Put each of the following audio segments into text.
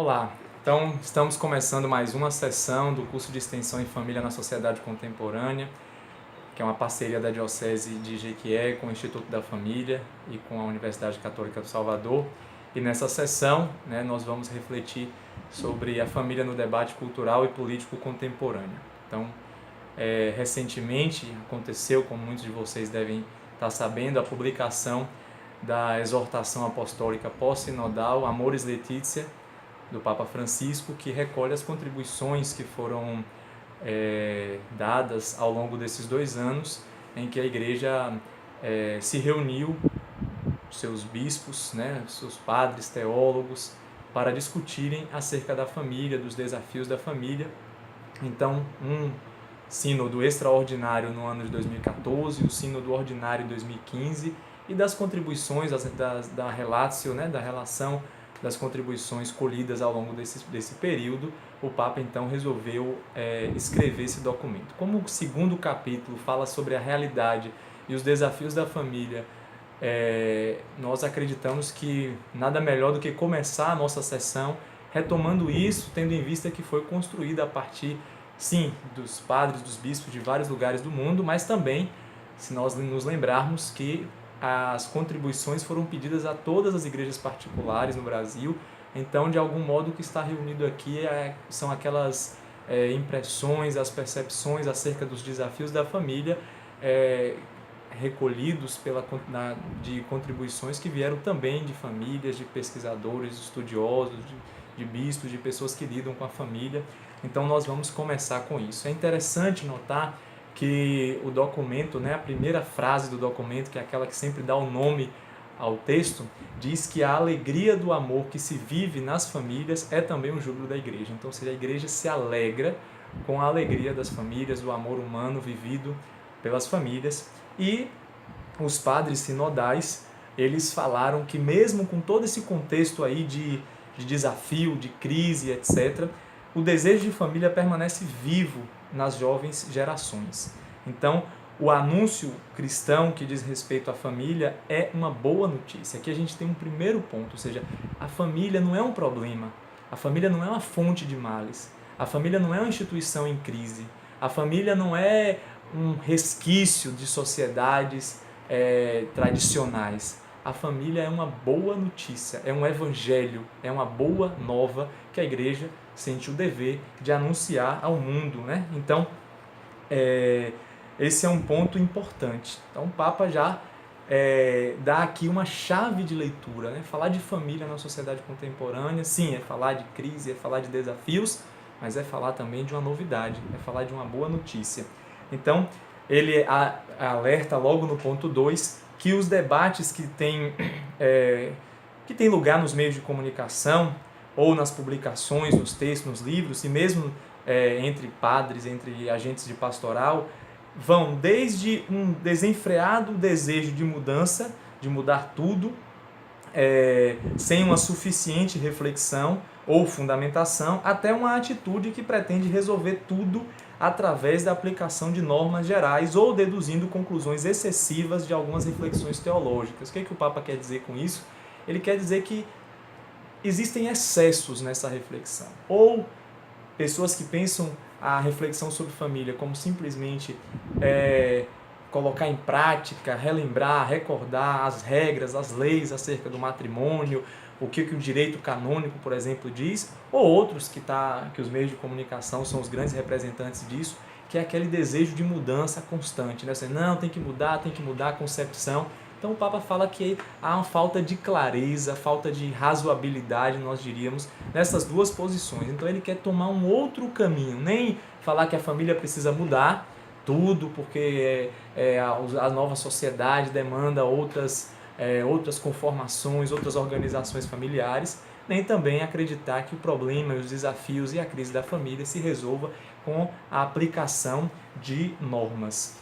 Olá, então estamos começando mais uma sessão do curso de Extensão em Família na Sociedade Contemporânea, que é uma parceria da Diocese de Jequié com o Instituto da Família e com a Universidade Católica do Salvador. E nessa sessão, nós vamos refletir sobre a família no debate cultural e político contemporâneo. Então, recentemente aconteceu, como muitos de vocês devem estar sabendo, a publicação da exortação apostólica pós-sinodal Amoris Laetitia, do Papa Francisco, que recolhe as contribuições que foram dadas ao longo desses 2 anos em que a Igreja se reuniu, seus bispos, seus padres, teólogos, para discutirem acerca da família, dos desafios da família. Então, um sínodo extraordinário no ano de 2014, o sínodo ordinário em 2015, e das contribuições, da relatio, da relação das contribuições colhidas ao longo desse período, o Papa então resolveu escrever esse documento. Como o segundo capítulo fala sobre a realidade e os desafios da família, nós acreditamos que nada melhor do que começar a nossa sessão retomando isso, tendo em vista que foi construída a partir, sim, dos padres, dos bispos de vários lugares do mundo, mas também, se nós nos lembrarmos que as contribuições foram pedidas a todas as igrejas particulares no Brasil. Então, de algum modo, o que está reunido aqui são aquelas impressões, as percepções acerca dos desafios da família, recolhidos de contribuições que vieram também de famílias, de pesquisadores, de estudiosos, de bispos, de pessoas que lidam com a família. Então, nós vamos começar com isso. É interessante notar que o documento, a primeira frase do documento, que é aquela que sempre dá o nome ao texto, diz que a alegria do amor que se vive nas famílias é também um júbilo da igreja. Então, a igreja se alegra com a alegria das famílias, do amor humano vivido pelas famílias. E os padres sinodais, eles falaram que mesmo com todo esse contexto aí de desafio, de crise, etc., o desejo de família permanece vivo nas jovens gerações. Então, o anúncio cristão que diz respeito à família é uma boa notícia. Aqui a gente tem um primeiro ponto, ou seja, a família não é um problema, a família não é uma fonte de males, a família não é uma instituição em crise, a família não é um resquício de sociedades tradicionais. A família é uma boa notícia, é um evangelho, é uma boa nova que a igreja sente o dever de anunciar ao mundo, Então, esse é um ponto importante. Então, o Papa já dá aqui uma chave de leitura, Falar de família na sociedade contemporânea, sim, é falar de crise, é falar de desafios, mas é falar também de uma novidade, é falar de uma boa notícia. Então, ele alerta logo no ponto 2 que os debates que têm lugar nos meios de comunicação, ou nas publicações, nos textos, nos livros, e mesmo entre padres, entre agentes de pastoral, vão desde um desenfreado desejo de mudança, de mudar tudo, sem uma suficiente reflexão ou fundamentação, até uma atitude que pretende resolver tudo através da aplicação de normas gerais ou deduzindo conclusões excessivas de algumas reflexões teológicas. O que o Papa quer dizer com isso? Ele quer dizer que existem excessos nessa reflexão, ou pessoas que pensam a reflexão sobre família como simplesmente colocar em prática, relembrar, recordar as regras, as leis acerca do matrimônio, o que o direito canônico, por exemplo, diz, ou outros que os meios de comunicação são os grandes representantes disso, que é aquele desejo de mudança constante, Não, tem que mudar a concepção. Então o Papa fala que há uma falta de clareza, falta de razoabilidade, nós diríamos, nessas duas posições. Então ele quer tomar um outro caminho, nem falar que a família precisa mudar tudo, porque a nova sociedade demanda outras conformações, outras organizações familiares, nem também acreditar que o problema, os desafios e a crise da família se resolva com a aplicação de normas.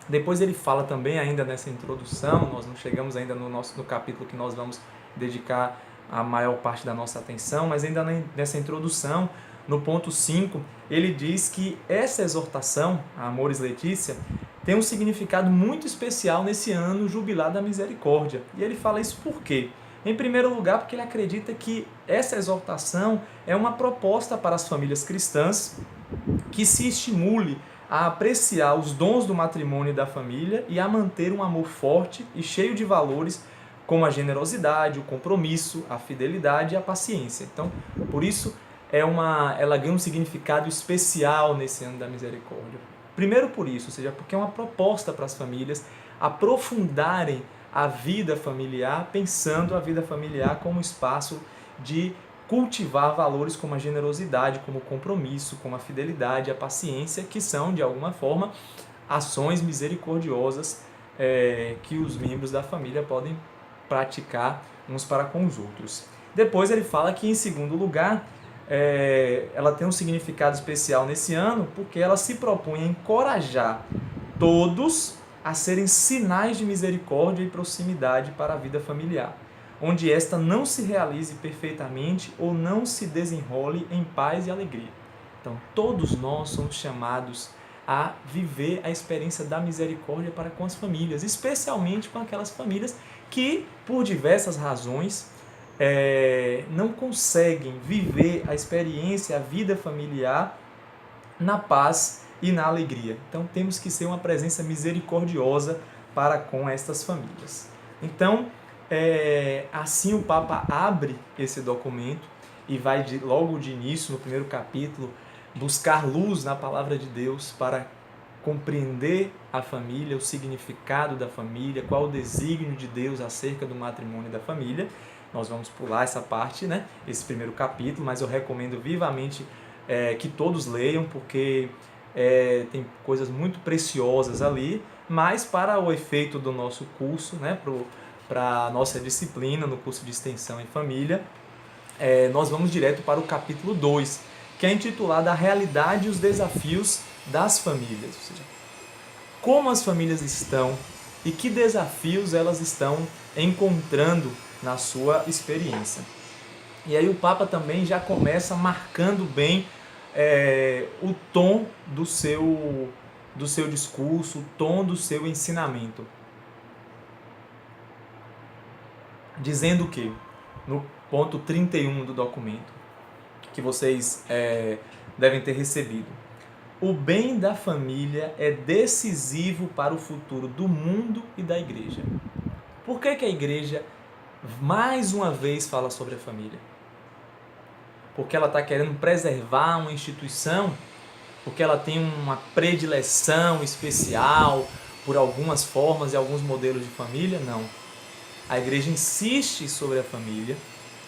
Depois ele fala também, ainda nessa introdução, nós não chegamos ainda no capítulo que nós vamos dedicar a maior parte da nossa atenção, mas ainda nessa introdução, no ponto 5, ele diz que essa exortação, a Amoris Laetitia, tem um significado muito especial nesse ano jubilar da misericórdia. E ele fala isso por quê? Em primeiro lugar, porque ele acredita que essa exortação é uma proposta para as famílias cristãs que se estimule a apreciar os dons do matrimônio e da família e a manter um amor forte e cheio de valores como a generosidade, o compromisso, a fidelidade e a paciência. Então, por isso, ela ganha um significado especial nesse ano da misericórdia. Primeiro por isso, ou seja, porque é uma proposta para as famílias aprofundarem a vida familiar, pensando a vida familiar como espaço de cultivar valores como a generosidade, como o compromisso, como a fidelidade, a paciência, que são, de alguma forma, ações misericordiosas que os membros da família podem praticar uns para com os outros. Depois ele fala que, em segundo lugar, ela tem um significado especial nesse ano porque ela se propõe a encorajar todos a serem sinais de misericórdia e proximidade para a vida familiar, onde esta não se realize perfeitamente ou não se desenrole em paz e alegria. Então, todos nós somos chamados a viver a experiência da misericórdia para com as famílias, especialmente com aquelas famílias que, por diversas razões, não conseguem viver a experiência, a vida familiar na paz e na alegria. Então, temos que ser uma presença misericordiosa para com estas famílias. Então, assim o Papa abre esse documento e vai logo de início, no primeiro capítulo, buscar luz na palavra de Deus para compreender a família, o significado da família, qual o desígnio de Deus acerca do matrimônio e da família. Nós vamos pular essa parte, né? Esse primeiro capítulo, mas eu recomendo vivamente que todos leiam, porque tem coisas muito preciosas ali, mas para o efeito do nosso curso, né? Para a nossa disciplina no curso de Extensão em Família, nós vamos direto para o capítulo 2, que é intitulado A Realidade e os Desafios das Famílias. Ou seja, como as famílias estão e que desafios elas estão encontrando na sua experiência. E aí o Papa também já começa marcando bem o tom do seu discurso, o tom do seu ensinamento. Dizendo que, no ponto 31 do documento, que vocês devem ter recebido, o bem da família é decisivo para o futuro do mundo e da igreja. Por que a igreja, mais uma vez, fala sobre a família? Porque ela está querendo preservar uma instituição? Porque ela tem uma predileção especial por algumas formas e alguns modelos de família? Não. A igreja insiste sobre a família,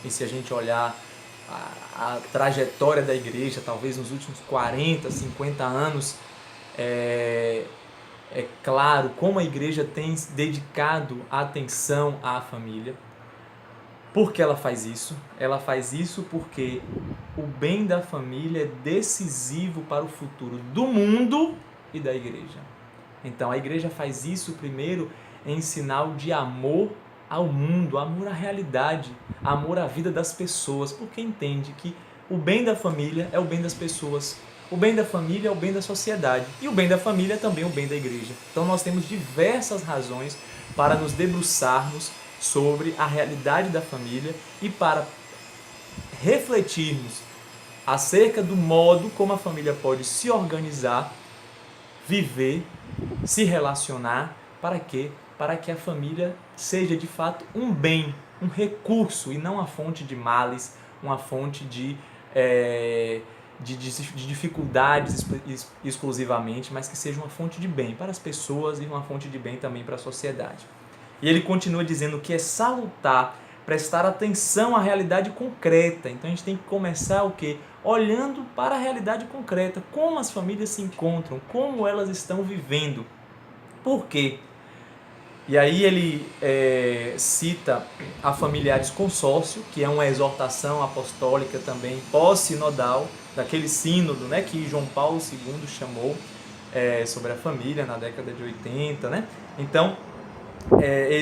e se a gente olhar a trajetória da igreja, talvez nos últimos 40, 50 anos, é claro como a igreja tem dedicado atenção à família. Por que ela faz isso? Ela faz isso porque o bem da família é decisivo para o futuro do mundo e da igreja. Então a igreja faz isso primeiro em sinal de amor ao mundo, amor à realidade, amor à vida das pessoas, porque entende que o bem da família é o bem das pessoas, o bem da família é o bem da sociedade e o bem da família é também o bem da igreja. Então nós temos diversas razões para nos debruçarmos sobre a realidade da família e para refletirmos acerca do modo como a família pode se organizar, viver, se relacionar, para quê? Para que a família seja de fato um bem, um recurso e não uma fonte de males, uma fonte de dificuldades exclusivamente, mas que seja uma fonte de bem para as pessoas e uma fonte de bem também para a sociedade. E ele continua dizendo que é salutar, prestar atenção à realidade concreta. Então a gente tem que começar o quê? Olhando para a realidade concreta, como as famílias se encontram, como elas estão vivendo. Por quê? E aí ele cita a Familiares Consórcio, que é uma exortação apostólica também pós-sinodal, daquele sínodo, né, que João Paulo II chamou sobre a família na década de 80. Né? Então,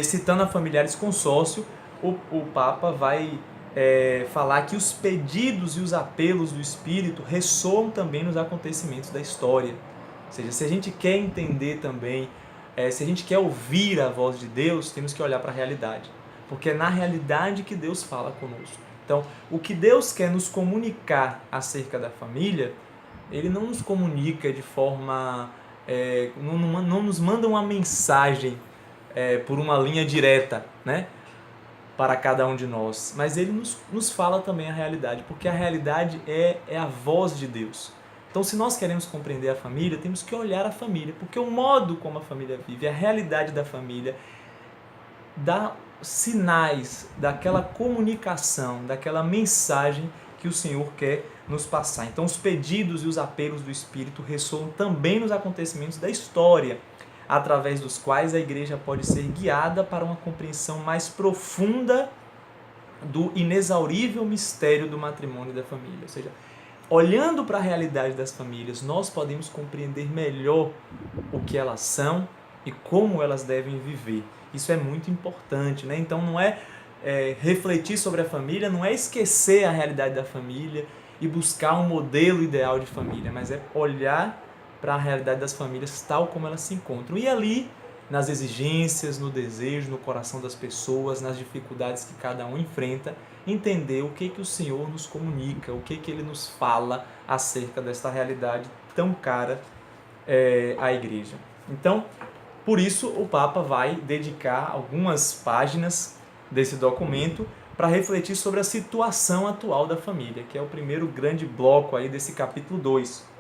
citando a Familiares Consórcio, o Papa vai falar que os pedidos e os apelos do Espírito ressoam também nos acontecimentos da história. Ou seja, se a gente quer entender também, se a gente quer ouvir a voz de Deus, temos que olhar para a realidade. porque é na realidade que Deus fala conosco. Então, o que Deus quer nos comunicar acerca da família, Ele não nos comunica de forma... não nos manda uma mensagem por uma linha direta, né, para cada um de nós, mas Ele nos fala também a realidade, porque a realidade é a voz de Deus. Então, se nós queremos compreender a família, temos que olhar a família, porque o modo como a família vive, a realidade da família, dá sinais daquela comunicação, daquela mensagem que o Senhor quer nos passar. Então, os pedidos e os apelos do Espírito ressoam também nos acontecimentos da história, através dos quais a igreja pode ser guiada para uma compreensão mais profunda do inexaurível mistério do matrimônio e da família. Ou seja, olhando para a realidade das famílias, nós podemos compreender melhor o que elas são e como elas devem viver. Isso é muito importante, né? Então não é refletir sobre a família, não é esquecer a realidade da família e buscar um modelo ideal de família, mas é olhar para a realidade das famílias tal como elas se encontram. E ali, nas exigências, no desejo, no coração das pessoas, nas dificuldades que cada um enfrenta, entender o que o Senhor nos comunica, o que Ele nos fala acerca desta realidade tão cara à igreja. Então, por isso, o Papa vai dedicar algumas páginas desse documento para refletir sobre a situação atual da família, que é o primeiro grande bloco aí desse capítulo 2.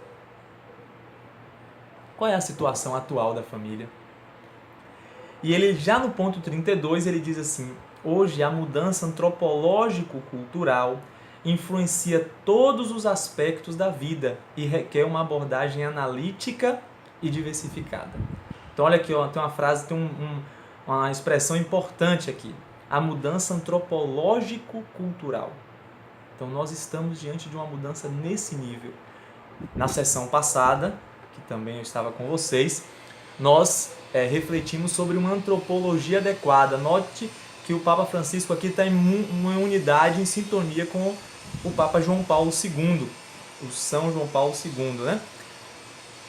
Qual é a situação atual da família? E ele, já no ponto 32, ele diz assim: hoje a mudança antropológico-cultural influencia todos os aspectos da vida e requer uma abordagem analítica e diversificada. Então olha aqui, ó, tem uma frase, tem uma expressão importante aqui. A mudança antropológico-cultural. Então nós estamos diante de uma mudança nesse nível. Na sessão passada, que também eu estava com vocês, nós refletimos sobre uma antropologia adequada. Note que o Papa Francisco aqui está em uma unidade, em sintonia com o Papa João Paulo II, o São João Paulo II, né?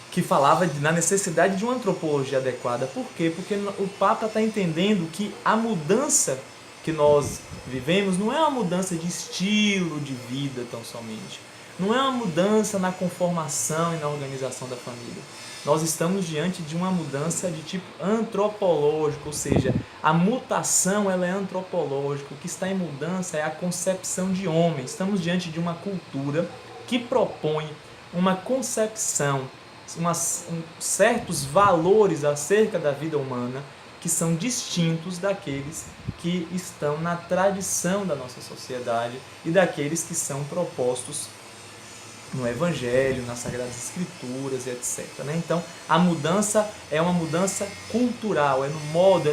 Que falava na necessidade de uma antropologia adequada. Por quê? Porque o Papa está entendendo que a mudança que nós vivemos não é uma mudança de estilo de vida tão somente. Não é uma mudança na conformação e na organização da família. Nós estamos diante de uma mudança de tipo antropológico, ou seja, a mutação ela é antropológica. O que está em mudança é a concepção de homem. Estamos diante de uma cultura que propõe uma concepção, certos valores acerca da vida humana que são distintos daqueles que estão na tradição da nossa sociedade e daqueles que são propostos no Evangelho, nas Sagradas Escrituras e etc. Então, a mudança é uma mudança cultural, é no modo,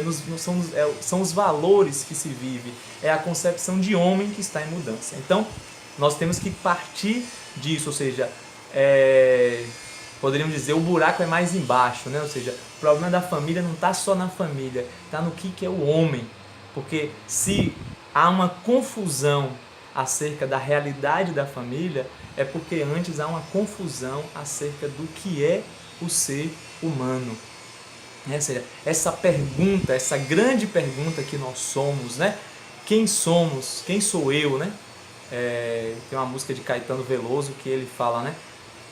são os valores que se vive, é a concepção de homem que está em mudança. Então, nós temos que partir disso, ou seja, poderíamos dizer, o buraco é mais embaixo, né? Ou seja, o problema da família não está só na família, está no que é o homem. Porque se há uma confusão acerca da realidade da família, é porque antes há uma confusão acerca do que é o ser humano. Ou seja, essa pergunta, essa grande pergunta que nós somos, né? Quem somos? Quem sou eu, né? Tem uma música de Caetano Veloso que ele fala, né?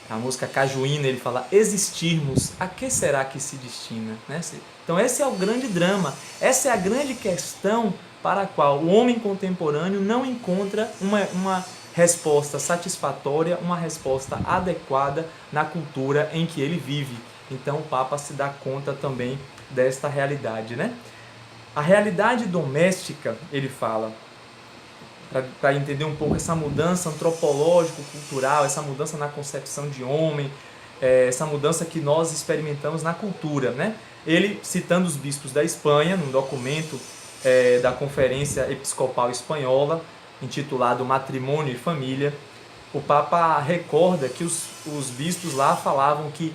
A música Cajuína, ele fala: existirmos, a que será que se destina? Né? Então esse é o grande drama, essa é a grande questão para a qual o homem contemporâneo não encontra uma resposta satisfatória, uma resposta adequada na cultura em que ele vive. Então o Papa se dá conta também desta realidade, né? A realidade doméstica, ele fala, para entender um pouco essa mudança antropológico-cultural, essa mudança na concepção de homem, essa mudança que nós experimentamos na cultura, né? Ele, citando os bispos da Espanha, num documento da Conferência Episcopal Espanhola, intitulado Matrimônio e Família, o Papa recorda que os bispos lá falavam que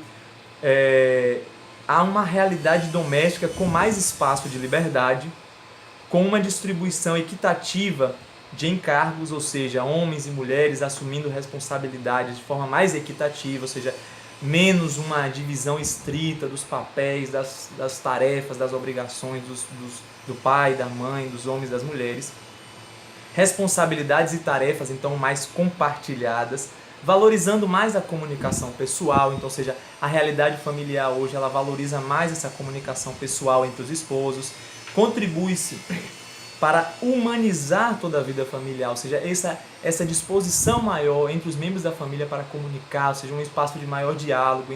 há uma realidade doméstica com mais espaço de liberdade, com uma distribuição equitativa de encargos, ou seja, homens e mulheres assumindo responsabilidades de forma mais equitativa, ou seja, menos uma divisão estrita dos papéis, das tarefas, das obrigações do pai, da mãe, dos homens, das mulheres. Responsabilidades e tarefas, então, mais compartilhadas, valorizando mais a comunicação pessoal, então, ou seja, a realidade familiar hoje, ela valoriza mais essa comunicação pessoal entre os esposos, contribui-se para humanizar toda a vida familiar, ou seja, essa disposição maior entre os membros da família para comunicar, ou seja, um espaço de maior diálogo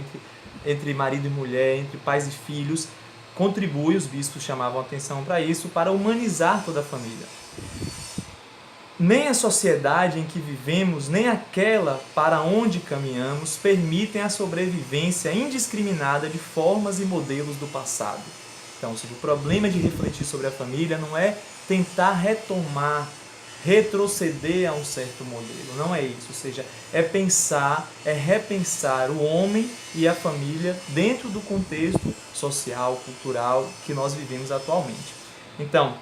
entre marido e mulher, entre pais e filhos, contribui, os bispos chamavam atenção para isso, para humanizar toda a família. Nem a sociedade em que vivemos, nem aquela para onde caminhamos, permitem a sobrevivência indiscriminada de formas e modelos do passado. Então, ou seja, o problema de refletir sobre a família não é tentar retomar, retroceder a um certo modelo, não é isso. Ou seja, é pensar, é repensar o homem e a família dentro do contexto social, cultural que nós vivemos atualmente. Então,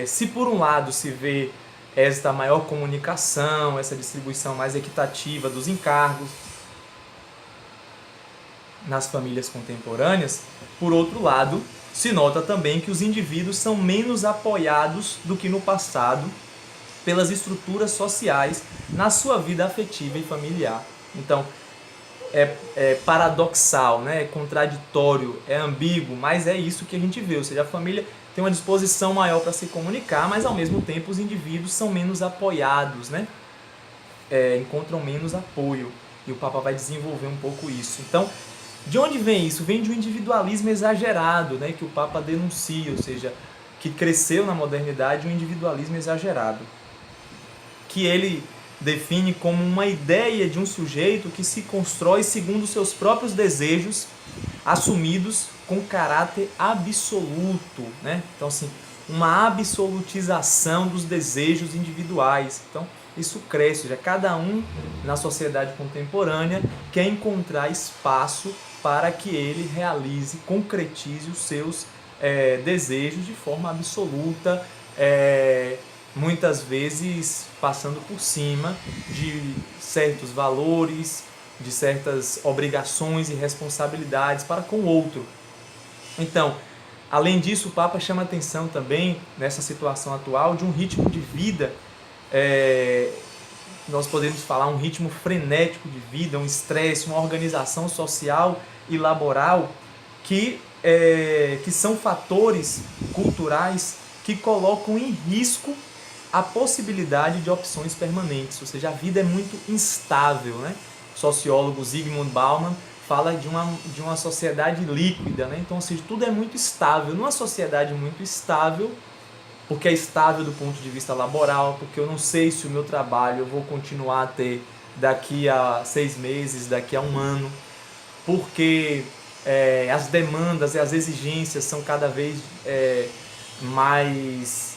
se por um lado se vê esta maior comunicação, essa distribuição mais equitativa dos encargos nas famílias contemporâneas, por outro lado, se nota também que os indivíduos são menos apoiados do que no passado pelas estruturas sociais na sua vida afetiva e familiar. Então, é paradoxal, né? É contraditório, é ambíguo, mas é isso que a gente vê. Ou seja, a família tem uma disposição maior para se comunicar, mas ao mesmo tempo os indivíduos são menos apoiados, né? Encontram menos apoio. E o Papa vai desenvolver um pouco isso. Então, de onde vem isso? Vem de um individualismo exagerado, né? Que o Papa denuncia, ou seja, que cresceu na modernidade um individualismo exagerado, que ele define como uma ideia de um sujeito que se constrói segundo seus próprios desejos, assumidos com caráter absoluto, né? Então, assim, uma absolutização dos desejos individuais. Então, isso cresce, já cada um na sociedade contemporânea quer encontrar espaço para que ele realize, concretize os seus desejos de forma absoluta, muitas vezes passando por cima de certos valores, de certas obrigações e responsabilidades para com o outro. Então, além disso, o Papa chama atenção também, nessa situação atual, de um ritmo de vida, nós podemos falar um ritmo frenético de vida, um estresse, uma organização social e laboral que são fatores culturais que colocam em risco a possibilidade de opções permanentes, ou seja, a vida é muito instável, né? O sociólogo Zygmunt Bauman fala de uma sociedade líquida, né? Então, ou seja, tudo é muito estável. Numa sociedade muito estável, porque é estável do ponto de vista laboral, porque eu não sei se o meu trabalho eu vou continuar a ter daqui a 6 meses, daqui a 1 ano, porque as demandas e as exigências são cada vez mais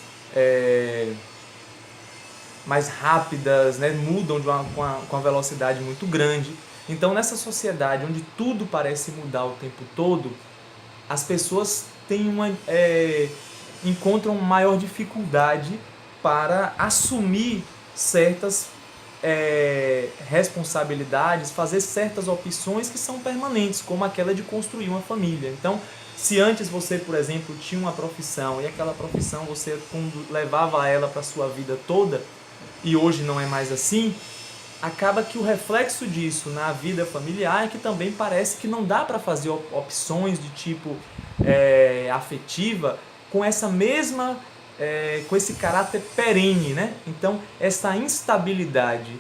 rápidas, né? Mudam com uma velocidade muito grande. Então, nessa sociedade onde tudo parece mudar o tempo todo, as pessoas encontram maior dificuldade para assumir certas responsabilidades, fazer certas opções que são permanentes, como aquela de construir uma família. Então, se antes você, por exemplo, tinha uma profissão e aquela profissão você levava ela para a sua vida toda, e hoje não é mais assim, acaba que o reflexo disso na vida familiar é que também parece que não dá para fazer opções de tipo afetiva com essa mesma, com esse caráter perene, né? Então, essa instabilidade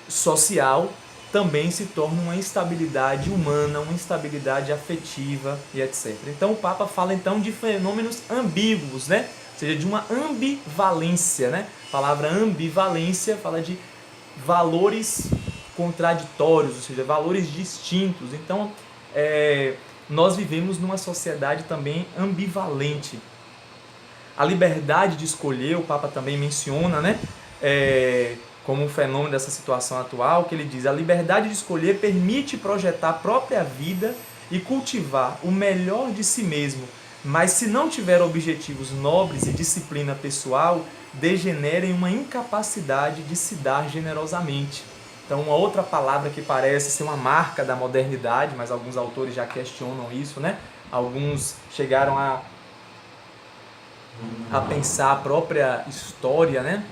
social também se torna uma instabilidade humana, uma instabilidade afetiva e etc. Então, o Papa fala então de fenômenos ambíguos, né? Ou seja, de uma ambivalência, né? A palavra ambivalência fala de valores contraditórios, ou seja, valores distintos. Então, nós vivemos numa sociedade também ambivalente. A liberdade de escolher, o Papa também menciona, né? Como um fenômeno dessa situação atual, que ele diz: a liberdade de escolher permite projetar a própria vida e cultivar o melhor de si mesmo, mas se não tiver objetivos nobres e disciplina pessoal, degenera em uma incapacidade de se dar generosamente. Então, uma outra palavra que parece ser uma marca da modernidade, mas alguns autores já questionam isso, né? Alguns chegaram a pensar a própria história, né?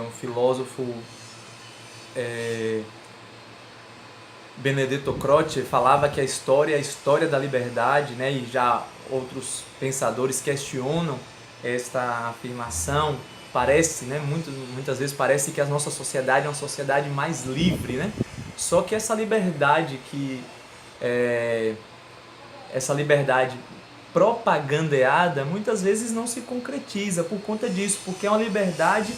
Um filósofo, Benedetto Croce, falava que a história é a história da liberdade, né? E já outros pensadores questionam esta afirmação. Parece, né? Muitas vezes parece que a nossa sociedade é uma sociedade mais livre, né? Só que essa liberdade propagandeada muitas vezes não se concretiza por conta disso, porque é uma liberdade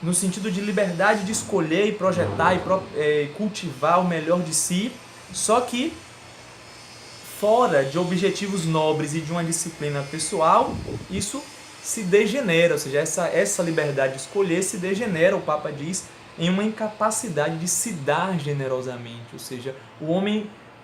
no sentido de liberdade de escolher e projetar e cultivar o melhor de si, só que fora de objetivos nobres e de uma disciplina pessoal, isso se degenera, ou seja, essa liberdade de escolher se degenera, o Papa diz, em uma incapacidade de se dar generosamente, ou seja,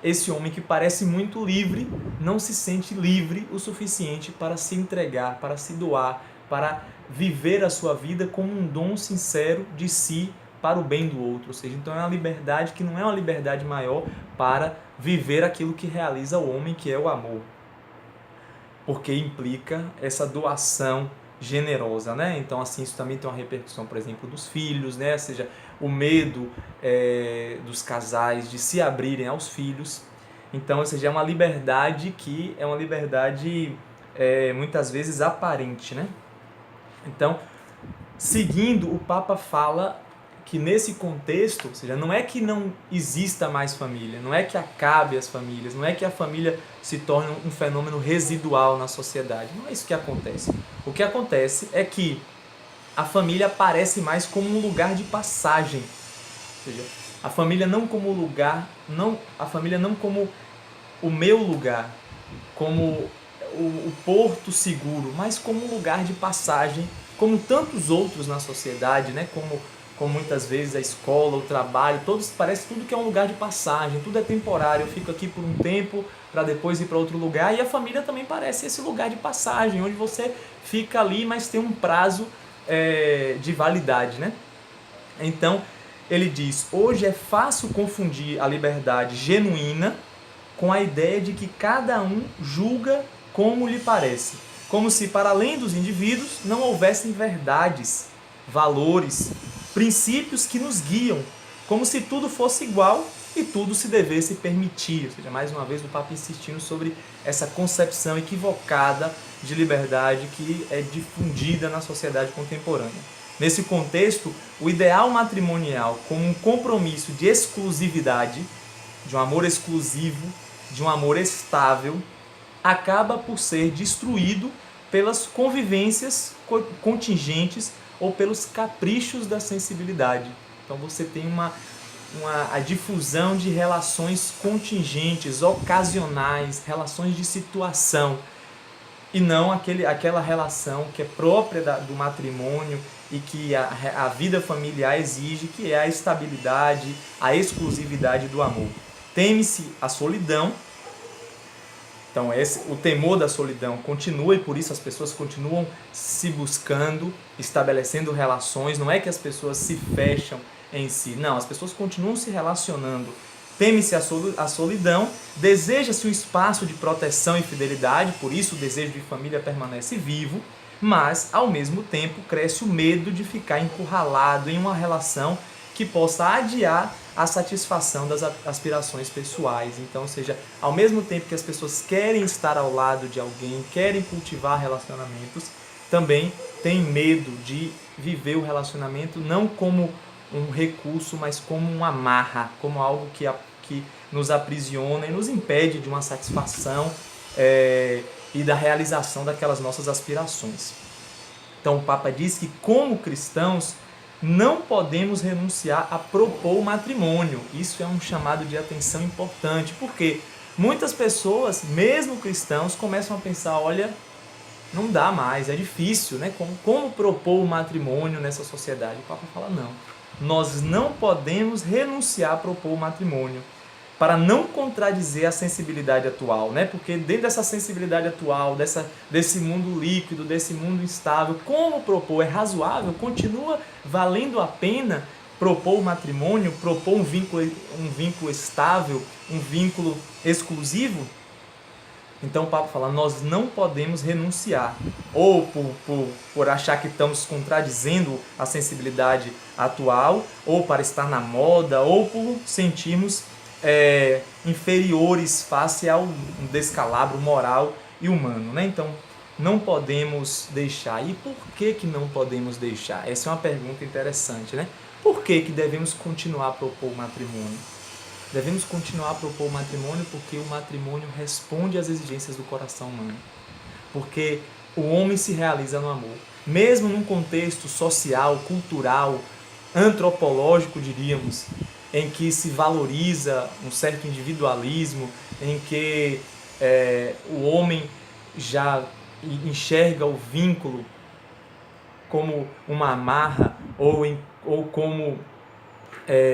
esse homem que parece muito livre, não se sente livre o suficiente para se entregar, para se doar, para viver a sua vida como um dom sincero de si para o bem do outro. Ou seja, então é uma liberdade que não é uma liberdade maior para viver aquilo que realiza o homem, que é o amor. Porque implica essa doação generosa, né? Então, assim, isso também tem uma repercussão, por exemplo, dos filhos, né? Ou seja, o medo dos casais de se abrirem aos filhos. Então, ou seja, é uma liberdade que é uma liberdade muitas vezes aparente, né? Então, seguindo, o Papa fala que nesse contexto, ou seja, não é que não exista mais família, não é que acabe as famílias, não é que a família se torne um fenômeno residual na sociedade. Não é isso que acontece. O que acontece é que a família aparece mais como um lugar de passagem. Ou seja, a família não como lugar, a família não como o meu lugar, como o porto seguro, mas como um lugar de passagem, como tantos outros na sociedade, né? Como muitas vezes a escola, o trabalho, parece tudo que é um lugar de passagem, tudo é temporário, eu fico aqui por um tempo para depois ir para outro lugar, e a família também parece esse lugar de passagem, onde você fica ali, mas tem um prazo de validade, né? Então, ele diz, hoje é fácil confundir a liberdade genuína com a ideia de que cada um julga como lhe parece, como se para além dos indivíduos não houvessem verdades, valores, princípios que nos guiam, como se tudo fosse igual e tudo se devesse permitir. Ou seja, mais uma vez o Papa insistindo sobre essa concepção equivocada de liberdade que é difundida na sociedade contemporânea. Nesse contexto, o ideal matrimonial como um compromisso de exclusividade, de um amor exclusivo, de um amor estável, acaba por ser destruído pelas convivências contingentes ou pelos caprichos da sensibilidade. Então você tem a difusão de relações contingentes, ocasionais, relações de situação, e não aquela relação que é própria do matrimônio e que a vida familiar exige, que é a estabilidade, a exclusividade do amor. Teme-se a solidão. Então, o temor da solidão continua e por isso as pessoas continuam se buscando, estabelecendo relações. Não é que as pessoas se fecham em si, não, as pessoas continuam se relacionando. Teme-se a solidão, deseja-se um espaço de proteção e fidelidade, por isso o desejo de família permanece vivo, mas, ao mesmo tempo, cresce o medo de ficar encurralado em uma relação que possa adiar a satisfação das aspirações pessoais. Então, ou seja, ao mesmo tempo que as pessoas querem estar ao lado de alguém, querem cultivar relacionamentos, também têm medo de viver o relacionamento não como um recurso, mas como uma amarra, como algo que nos aprisiona e nos impede de uma satisfação e da realização daquelas nossas aspirações. Então, o Papa diz que, como cristãos, não podemos renunciar a propor o matrimônio. Isso é um chamado de atenção importante, porque muitas pessoas, mesmo cristãos, começam a pensar, olha, não dá mais, é difícil, né? Como propor o matrimônio nessa sociedade? O Papa fala, não, nós não podemos renunciar a propor o matrimônio, para não contradizer a sensibilidade atual, né? Porque dentro dessa sensibilidade atual, desse mundo líquido, desse mundo instável, como propor é razoável, continua valendo a pena propor o matrimônio, propor um vínculo estável, um vínculo exclusivo? Então o Papa fala, nós não podemos renunciar, ou por achar que estamos contradizendo a sensibilidade atual, ou para estar na moda, ou por sentirmos inferiores face ao descalabro moral e humano, né? Então não podemos deixar. E por que não podemos deixar? Essa é uma pergunta interessante, né? Por que devemos continuar a propor o matrimônio? Devemos continuar a propor o matrimônio porque o matrimônio responde às exigências do coração humano. Porque o homem se realiza no amor. Mesmo num contexto social, cultural, antropológico, diríamos, em que se valoriza um certo individualismo, em que o homem já enxerga o vínculo como uma amarra ou como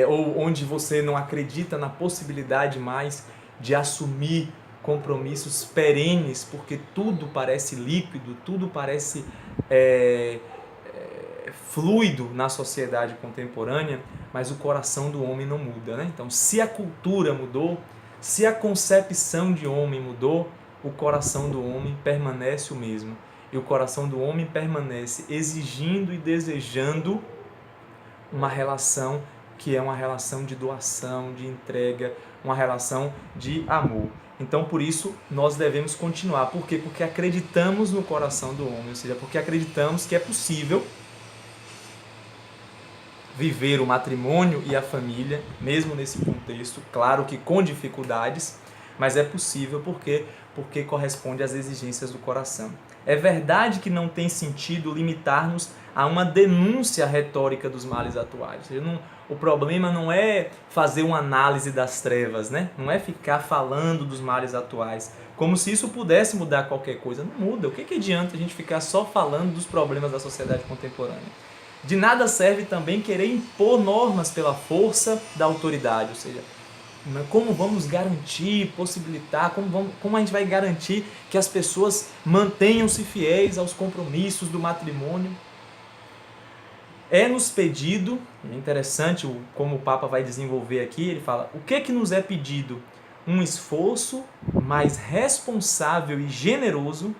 ou onde você não acredita na possibilidade mais de assumir compromissos perenes, porque tudo parece líquido, tudo parece fluido na sociedade contemporânea, mas o coração do homem não muda, né? Então, se a cultura mudou, se a concepção de homem mudou, o coração do homem permanece o mesmo. E o coração do homem permanece exigindo e desejando uma relação que é uma relação de doação, de entrega, uma relação de amor. Então, por isso, nós devemos continuar. Por quê? Porque acreditamos no coração do homem, ou seja, porque acreditamos que é possível viver o matrimônio e a família, mesmo nesse contexto, claro que com dificuldades, mas é possível porque corresponde às exigências do coração. É verdade que não tem sentido limitar-nos a uma denúncia retórica dos males atuais. O problema não é fazer uma análise das trevas, né? Não é ficar falando dos males atuais, como se isso pudesse mudar qualquer coisa. Não muda. O que adianta a gente ficar só falando dos problemas da sociedade contemporânea? De nada serve também querer impor normas pela força da autoridade, ou seja, como vamos garantir, possibilitar, como a gente vai garantir que as pessoas mantenham-se fiéis aos compromissos do matrimônio? É-nos pedido, é interessante como o Papa vai desenvolver aqui, ele fala, o que nos é pedido? Um esforço mais responsável e generoso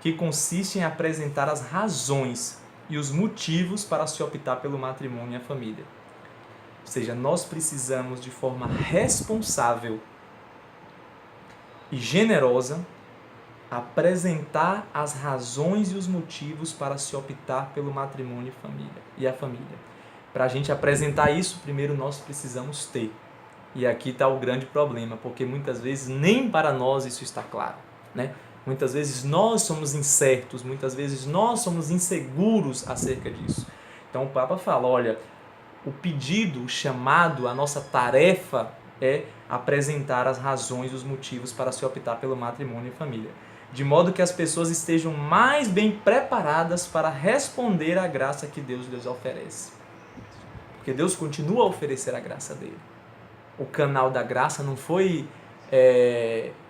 que consiste em apresentar as razões e os motivos para se optar pelo matrimônio e a família. Ou seja, nós precisamos de forma responsável e generosa apresentar as razões e os motivos para se optar pelo matrimônio e a família. Para a gente apresentar isso, primeiro nós precisamos ter. E aqui está o grande problema, porque muitas vezes nem para nós isso está claro, né? Muitas vezes nós somos incertos, muitas vezes nós somos inseguros acerca disso. Então o Papa fala, olha, o pedido, o chamado, a nossa tarefa é apresentar as razões e os motivos para se optar pelo matrimônio e família, de modo que as pessoas estejam mais bem preparadas para responder à graça que Deus lhes oferece. Porque Deus continua a oferecer a graça dele. O canal da graça não foi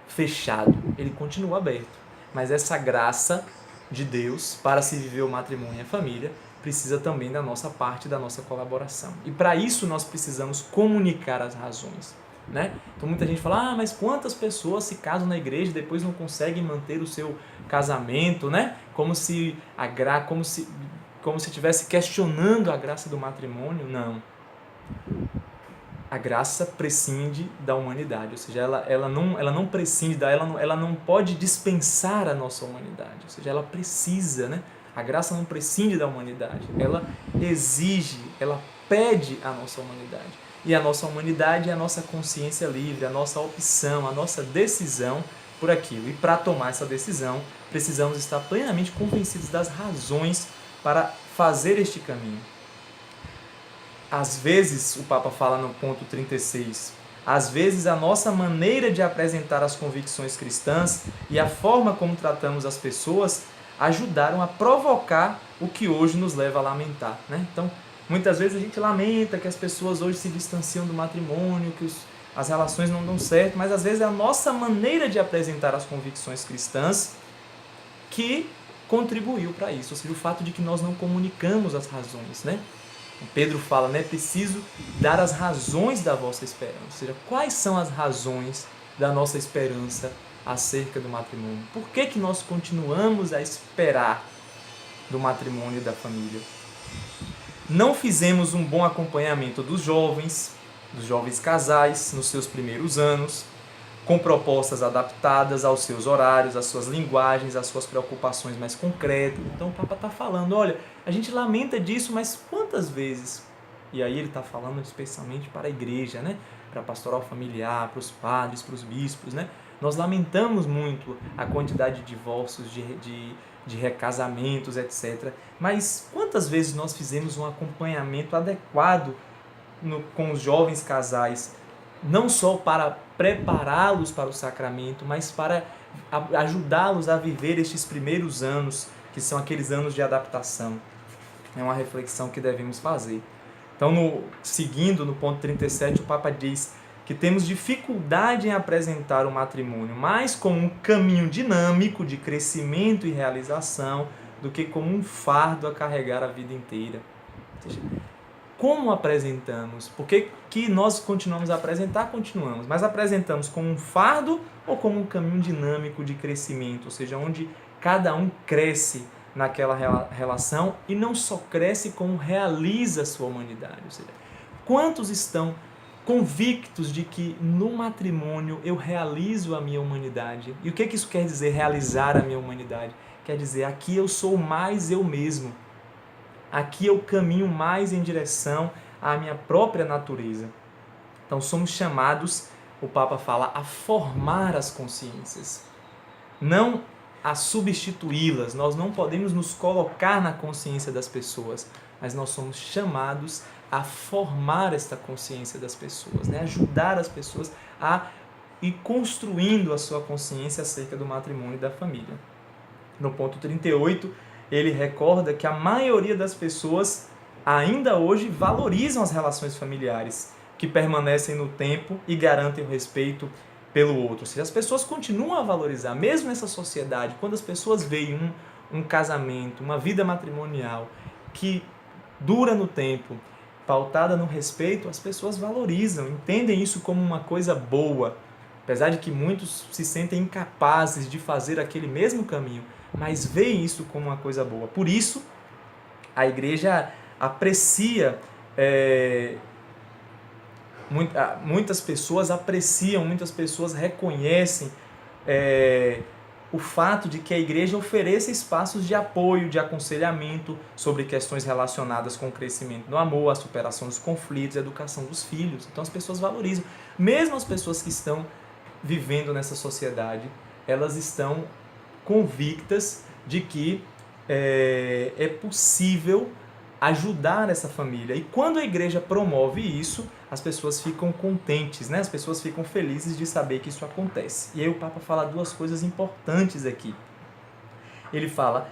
fechado, ele continua aberto. Mas essa graça de Deus para se viver o matrimônio e a família precisa também da nossa parte, da nossa colaboração. E para isso nós precisamos comunicar as razões, né? Então muita gente fala, mas quantas pessoas se casam na igreja e depois não conseguem manter o seu casamento, né? Como se estivesse questionando a graça do matrimônio. Não. A graça prescinde da humanidade, ou seja, ela não prescinde, ela não pode dispensar a nossa humanidade, ou seja, ela precisa, né? A graça não prescinde da humanidade, ela exige, ela pede a nossa humanidade. E a nossa humanidade é a nossa consciência livre, a nossa opção, a nossa decisão por aquilo. E para tomar essa decisão, precisamos estar plenamente convencidos das razões para fazer este caminho. Às vezes, o Papa fala no ponto 36, às vezes a nossa maneira de apresentar as convicções cristãs e a forma como tratamos as pessoas ajudaram a provocar o que hoje nos leva a lamentar, né? Então, muitas vezes a gente lamenta que as pessoas hoje se distanciam do matrimônio, que as relações não dão certo, mas às vezes é a nossa maneira de apresentar as convicções cristãs que contribuiu para isso, ou seja, o fato de que nós não comunicamos as razões, né? Pedro fala, né, preciso dar as razões da vossa esperança. Ou seja, quais são as razões da nossa esperança acerca do matrimônio? Por que que nós continuamos a esperar do matrimônio e da família? Não fizemos um bom acompanhamento dos jovens casais nos seus primeiros anos, com propostas adaptadas aos seus horários, às suas linguagens, às suas preocupações mais concretas. Então o Papa está falando, olha, a gente lamenta disso, mas quantas vezes? E aí ele está falando especialmente para a igreja, né? Para a pastoral familiar, para os padres, para os bispos, né? Nós lamentamos muito a quantidade de divórcios, de recasamentos, etc. Mas quantas vezes nós fizemos um acompanhamento adequado com os jovens casais, não só para prepará-los para o sacramento, mas para ajudá-los a viver estes primeiros anos, que são aqueles anos de adaptação? É uma reflexão que devemos fazer. Então, seguindo no ponto 37, o Papa diz que temos dificuldade em apresentar o matrimônio mais como um caminho dinâmico de crescimento e realização do que como um fardo a carregar a vida inteira. Ou seja, como apresentamos? Porque que nós continuamos a apresentar? Continuamos. Mas apresentamos como um fardo ou como um caminho dinâmico de crescimento? Ou seja, onde cada um cresce naquela relação e não só cresce, como realiza a sua humanidade. Ou seja, quantos estão convictos de que no matrimônio eu realizo a minha humanidade? E o que isso quer dizer, realizar a minha humanidade? Quer dizer, aqui eu sou mais eu mesmo. Aqui eu caminho mais em direção à minha própria natureza. Então somos chamados, o Papa fala, a formar as consciências, não a substituí-las. Nós não podemos nos colocar na consciência das pessoas, mas nós somos chamados a formar esta consciência das pessoas, né? Ajudar as pessoas a ir construindo a sua consciência acerca do matrimônio e da família. No ponto 38, ele recorda que a maioria das pessoas ainda hoje valorizam as relações familiares, que permanecem no tempo e garantem o respeito pelo outro. Ou seja, as pessoas continuam a valorizar, mesmo nessa sociedade, quando as pessoas veem um casamento, uma vida matrimonial que dura no tempo, pautada no respeito, as pessoas valorizam, entendem isso como uma coisa boa, apesar de que muitos se sentem incapazes de fazer aquele mesmo caminho, mas veem isso como uma coisa boa. Por isso, a igreja aprecia, muitas pessoas apreciam, muitas pessoas reconhecem o fato de que a igreja ofereça espaços de apoio, de aconselhamento sobre questões relacionadas com o crescimento no amor, a superação dos conflitos, a educação dos filhos. Então as pessoas valorizam. Mesmo as pessoas que estão vivendo nessa sociedade, elas estão convictas de que é possível ajudar essa família. E quando a igreja promove isso, as pessoas ficam contentes, né? As pessoas ficam felizes de saber que isso acontece. E aí o Papa fala duas coisas importantes aqui. Ele fala,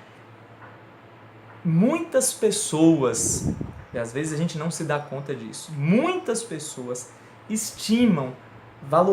muitas pessoas, e às vezes a gente não se dá conta disso, muitas pessoas estimam, valorizam